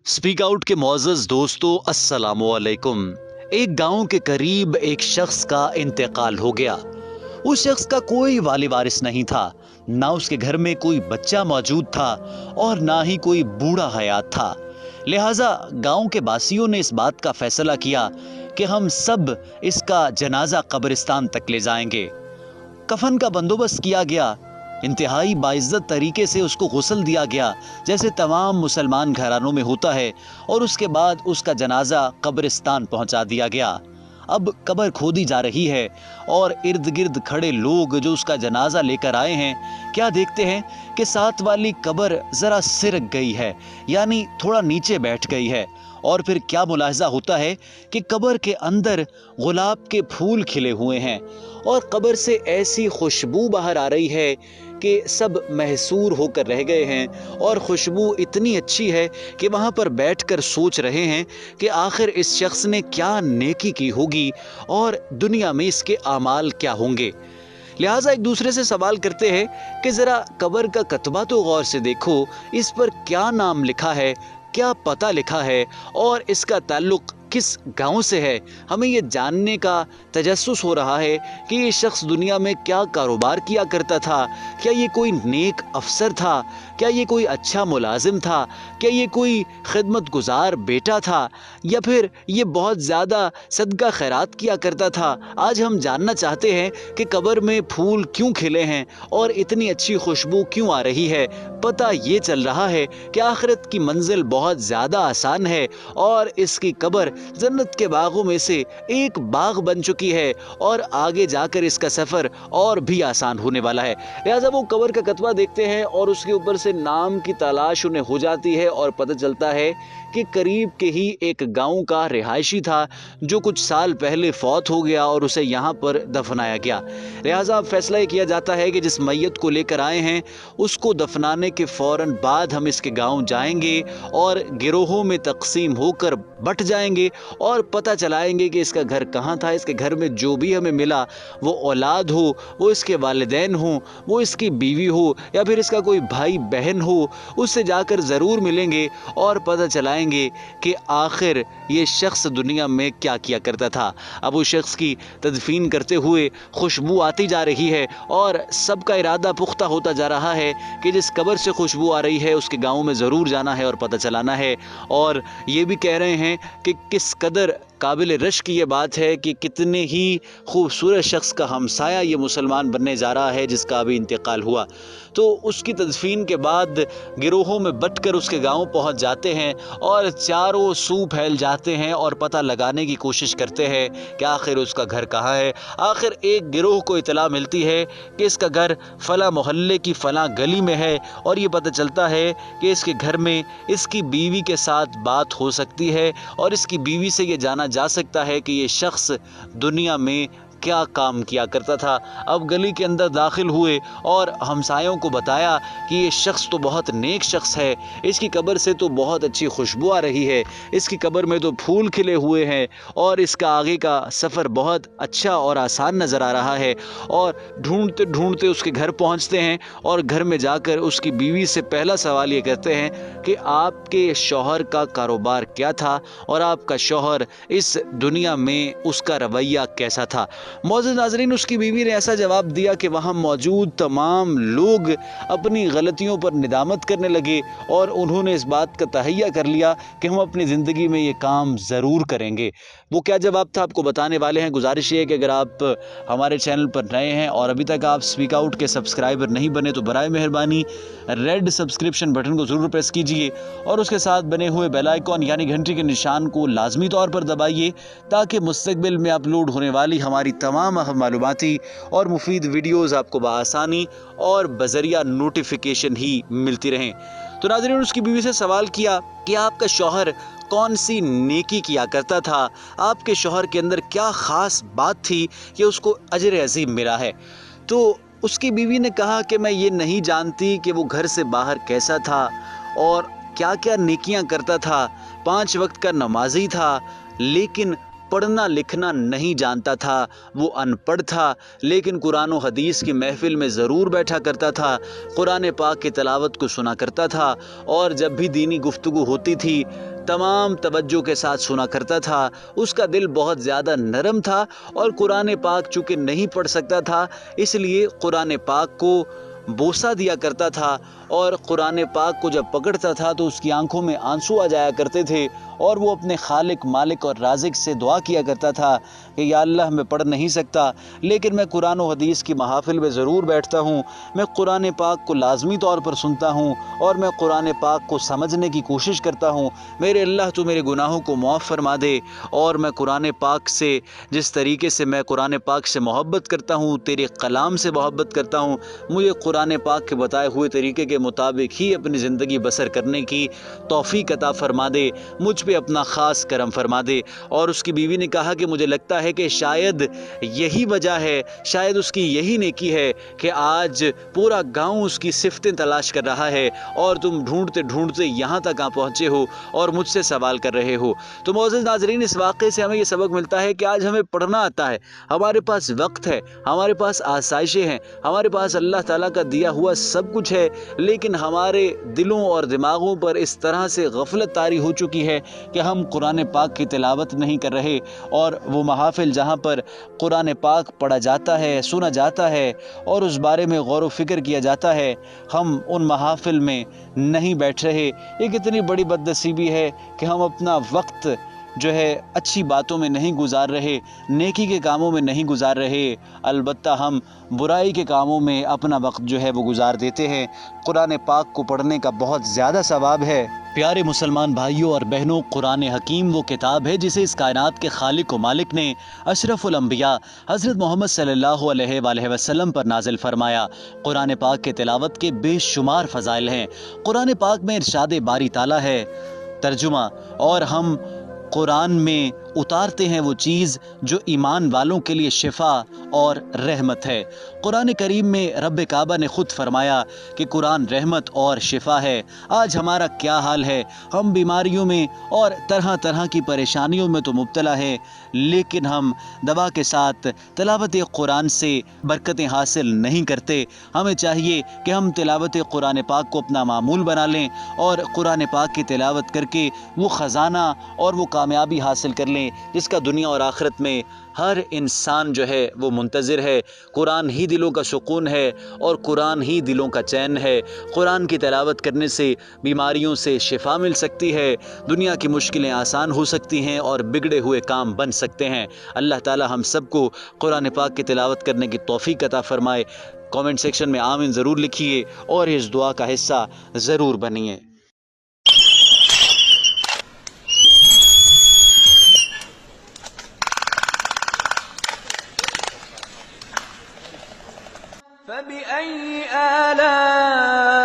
Speak out के मोअज़्ज़ज़ दोस्तों, अस्सलामु अलैकुम। एक गांव के करीब एक शख्स का इंतकाल हो गया। उस शख्स का कोई वाली वारिस नहीं था, ना उसके घर में कोई बच्चा मौजूद था और ना ही कोई बूढ़ा हयात था। लिहाजा गांव के बासियों ने इस बात का फैसला किया कि हम सब इसका जनाजा कब्रिस्तान तक ले जाएंगे। कफन का बंदोबस्त किया गया, इंतहाई बाइज्जत तरीके से उसको गुस्ल दिया गया जैसे तमाम मुसलमान घरानों में होता है, और उसके बाद उसका जनाजा कब्रिस्तान पहुंचा दिया गया। अब कब्र खोदी जा रही है और इर्द गिर्द खड़े लोग जो उसका जनाजा लेकर आए हैं, क्या देखते हैं कि साथ वाली कब्र जरा सिरक गई है, यानी थोड़ा नीचे बैठ गई है। और फिर क्या मुलाहिजा होता है कि कब्र के अंदर गुलाब के फूल खिले हुए हैं और कब्र से ऐसी खुशबू बाहर आ रही है कि सब महसूर होकर रह गए हैं। और खुशबू इतनी अच्छी है कि वहाँ पर बैठकर सोच रहे हैं कि आखिर इस शख्स ने क्या नेकी की होगी और दुनिया में इसके आमाल क्या होंगे। लिहाजा एक दूसरे से सवाल करते हैं कि ज़रा कब्र का कतबा तो गौर से देखो, इस पर क्या नाम लिखा है, क्या पता लिखा है और इसका ताल्लुक किस गांव से है। हमें ये जानने का तजस्सुस हो रहा है कि ये शख्स दुनिया में क्या कारोबार किया करता था। क्या ये कोई नेक अफसर था, क्या ये कोई अच्छा मुलाजिम था, क्या ये कोई खिदमत गुजार बेटा था, या फिर ये बहुत ज़्यादा सदका खैरात किया करता था। आज हम जानना चाहते हैं कि कब्र में फूल क्यों खिले हैं और इतनी अच्छी खुशबू क्यों आ रही है। पता ये चल रहा है कि आखिरत की मंजिल बहुत ज़्यादा आसान है और इसकी कब्र जन्नत के बागों में से एक बाग बन चुकी है और आगे जाकर इसका सफ़र और भी आसान होने वाला है। लिहाजा वो कब्र का कतबा देखते हैं और उसके ऊपर से नाम की तलाश उन्हें हो जाती है और पता चलता है कि करीब के ही एक गांव का रिहायशी था जो कुछ साल पहले फौत हो गया और उसे यहाँ पर दफनाया गया। लिहाजा फैसला किया जाता है कि जिस मैयत को लेकर आए हैं उसको दफनाने के फ़ौरन बाद हम इसके गांव जाएंगे और गिरोहों में तकसीम होकर बट जाएंगे और पता चलाएंगे कि इसका घर कहाँ था। इसके घर में जो भी हमें मिला, वो औलाद हो, वो इसके वालिदैन हो, वो इसकी बीवी हो या फिर इसका कोई भाई बहन हो, उससे जाकर ज़रूर मिलेंगे और पता चलाएंगे कि आखिर ये शख्स दुनिया में क्या किया करता था। अब उस शख्स की तदफीन करते हुए खुशबू आती जा रही है और सबका इरादा पुख्ता होता जा रहा है कि जिस कब्र से खुशबू आ रही है उसके गाँव में ज़रूर जाना है और पता चलाना है। और ये भी कह रहे हैं कि किस कदर काबिल रश्क ये बात है कि कितने ही खूबसूरत शख्स का हमसाया ये मुसलमान बनने जा रहा है जिसका अभी इंतकाल हुआ। तो उसकी तदफीन के बाद गिरोहों में बट कर उसके गांव पहुंच जाते हैं और चारों सू फैल जाते हैं और पता लगाने की कोशिश करते हैं कि आखिर उसका घर कहाँ है। आखिर एक गिरोह को इतला मिलती है कि इसका घर फ़ला मोहल्ले की फ़ला गली में है और ये पता चलता है कि इसके घर में इसकी बीवी के साथ बात हो सकती है और इसकी बीवी से ये जाना जा सकता है कि ये शख्स दुनिया में क्या काम किया करता था। अब गली के अंदर दाखिल हुए और हमसायों को बताया कि ये शख्स तो बहुत नेक शख्स है, इसकी कब्र से तो बहुत अच्छी खुशबू आ रही है, इसकी कब्र में तो फूल खिले हुए हैं और इसका आगे का सफ़र बहुत अच्छा और आसान नज़र आ रहा है। और ढूंढते ढूंढते उसके घर पहुंचते हैं और घर में जाकर उसकी बीवी से पहला सवाल ये करते हैं कि आपके शौहर का कारोबार क्या था और आपका शौहर इस दुनिया में उसका रवैया कैसा था। मौजूद नाजरीन, उसकी बीवी ने ऐसा जवाब दिया कि वहाँ मौजूद तमाम लोग अपनी गलतियों पर निदामत करने लगे और उन्होंने इस बात का तहैया कर लिया कि हम अपनी ज़िंदगी में ये काम ज़रूर करेंगे। वो क्या जवाब था आपको बताने वाले हैं। गुजारिश ये है कि अगर आप हमारे चैनल पर नए हैं और अभी तक आप स्पीक आउट के सब्सक्राइबर नहीं बने तो बराए मेहरबानी रेड सब्सक्रिप्शन बटन को ज़रूर प्रेस कीजिए और उसके साथ बने हुए बेल आइकॉन यानी घंटी के निशान को लाजमी तौर पर दबाइए ताकि मुस्तकबिल में अपलोड होने वाली हमारी तमाम अहम मालूमाती और मुफीद वीडियोज़ आपको बआसानी और बज़रिया नोटिफिकेशन ही मिलती रहें। तो नाज़रीन, उसकी बीवी से सवाल किया कि आपका शौहर कौन सी नेकी किया करता था, आपके शौहर के अंदर क्या ख़ास बात थी कि उसको अजर अज़ीम मिला है। तो उसकी बीवी ने कहा कि मैं ये नहीं जानती कि वो घर से बाहर कैसा था और क्या क्या नेकियां करता था। 5 वक्त का नमाजी था, लेकिन پڑھنا لکھنا نہیں جانتا تھا، وہ ان پڑھ تھا، لیکن قرآن و حدیث کی محفل میں ضرور بیٹھا کرتا تھا، قرآن پاک کی تلاوت کو سنا کرتا تھا، اور جب بھی دینی گفتگو ہوتی تھی تمام توجہ کے ساتھ سنا کرتا تھا۔ اس کا دل بہت زیادہ نرم تھا، اور قرآن پاک چونکہ نہیں پڑھ سکتا تھا اس لیے قرآن پاک کو بوسہ دیا کرتا تھا، اور قرآن پاک کو جب پکڑتا تھا تو اس کی آنکھوں میں آنسو آ جایا کرتے تھے، اور وہ اپنے خالق مالک اور رازق سے دعا کیا کرتا تھا کہ یا اللہ میں پڑھ نہیں سکتا لیکن میں قرآن و حدیث کی محافل میں ضرور بیٹھتا ہوں، میں قرآن پاک کو لازمی طور پر سنتا ہوں، اور میں قرآن پاک کو سمجھنے کی کوشش کرتا ہوں۔ میرے اللہ تو میرے گناہوں کو معاف فرما دے، اور میں قرآن پاک سے جس طریقے سے میں قرآن پاک سے محبت کرتا ہوں، تیرے کلام سے محبت کرتا ہوں، مجھے قرآن پاک کے بتائے ہوئے طریقے کے مطابق ہی اپنی زندگی بسر کرنے کی توفیق عطا فرما دے، مجھ پہ اپنا خاص کرم فرما دے۔ اور اس کی بیوی نے کہا کہ مجھے لگتا ہے کہ شاید یہی وجہ ہے، شاید اس کی یہی نیکی ہے کہ آج پورا گاؤں اس کی صفتیں تلاش کر رہا ہے، اور تم ڈھونڈتے ڈھونڈتے یہاں تک آ پہنچے ہو اور مجھ سے سوال کر رہے ہو۔ تو معزز ناظرین، اس واقعے سے ہمیں یہ سبق ملتا ہے کہ آج ہمیں پڑھنا آتا ہے، ہمارے پاس وقت ہے، ہمارے پاس آسائشیں ہیں، ہمارے پاس اللہ تعالیٰ کا دیا ہوا سب کچھ ہے، لیکن ہمارے دلوں اور دماغوں پر اس طرح سے غفلت طاری ہو چکی ہے کہ ہم قرآن پاک کی تلاوت نہیں کر رہے، اور وہ محافل جہاں پر قرآن پاک پڑھا جاتا ہے، سنا جاتا ہے اور اس بارے میں غور و فکر کیا جاتا ہے، ہم ان محافل میں نہیں بیٹھ رہے۔ یہ کتنی بڑی بدنصیبی ہے کہ ہم اپنا وقت جو ہے اچھی باتوں میں نہیں گزار رہے، نیکی کے کاموں میں نہیں گزار رہے، البتہ ہم برائی کے کاموں میں اپنا وقت جو ہے وہ گزار دیتے ہیں۔ قرآن پاک کو پڑھنے کا بہت زیادہ ثواب ہے۔ پیارے مسلمان بھائیوں اور بہنوں، قرآن حکیم وہ کتاب ہے جسے اس کائنات کے خالق و مالک نے اشرف الانبیاء حضرت محمد صلی اللہ علیہ وآلہ وسلم پر نازل فرمایا۔ قرآن پاک کے تلاوت کے بے شمار فضائل ہیں۔ قرآن پاک میں ارشاد باری تعالیٰ ہے، ترجمہ: اور ہم قرآن میں اتارتے ہیں وہ چیز جو ایمان والوں کے لیے شفا اور رحمت ہے۔ قرآن کریم میں رب کعبہ نے خود فرمایا کہ قرآن رحمت اور شفا ہے۔ آج ہمارا کیا حال ہے، ہم بیماریوں میں اور طرح طرح کی پریشانیوں میں تو مبتلا ہے، لیکن ہم دوا کے ساتھ تلاوت قرآن سے برکتیں حاصل نہیں کرتے۔ ہمیں چاہیے کہ ہم تلاوت قرآن پاک کو اپنا معمول بنا لیں، اور قرآن پاک کی تلاوت کر کے وہ خزانہ اور وہ کامیابی حاصل کر لیں جس کا دنیا اور آخرت میں ہر انسان جو ہے وہ منتظر ہے۔ قرآن ہی دلوں کا سکون ہے، اور قرآن ہی دلوں کا چین ہے۔ قرآن کی تلاوت کرنے سے بیماریوں سے شفا مل سکتی ہے، دنیا کی مشکلیں آسان ہو سکتی ہیں، اور بگڑے ہوئے کام بن سکتے ہیں۔ اللہ تعالی ہم سب کو قرآن پاک کی تلاوت کرنے کی توفیق عطا فرمائے۔ کامنٹ سیکشن میں آمین ضرور لکھیے، اور اس دعا کا حصہ ضرور بنیے۔ فَبِأَيِّ آلَاءِ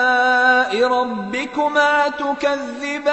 رَبِّكُمَا تُكَذِّبَانِ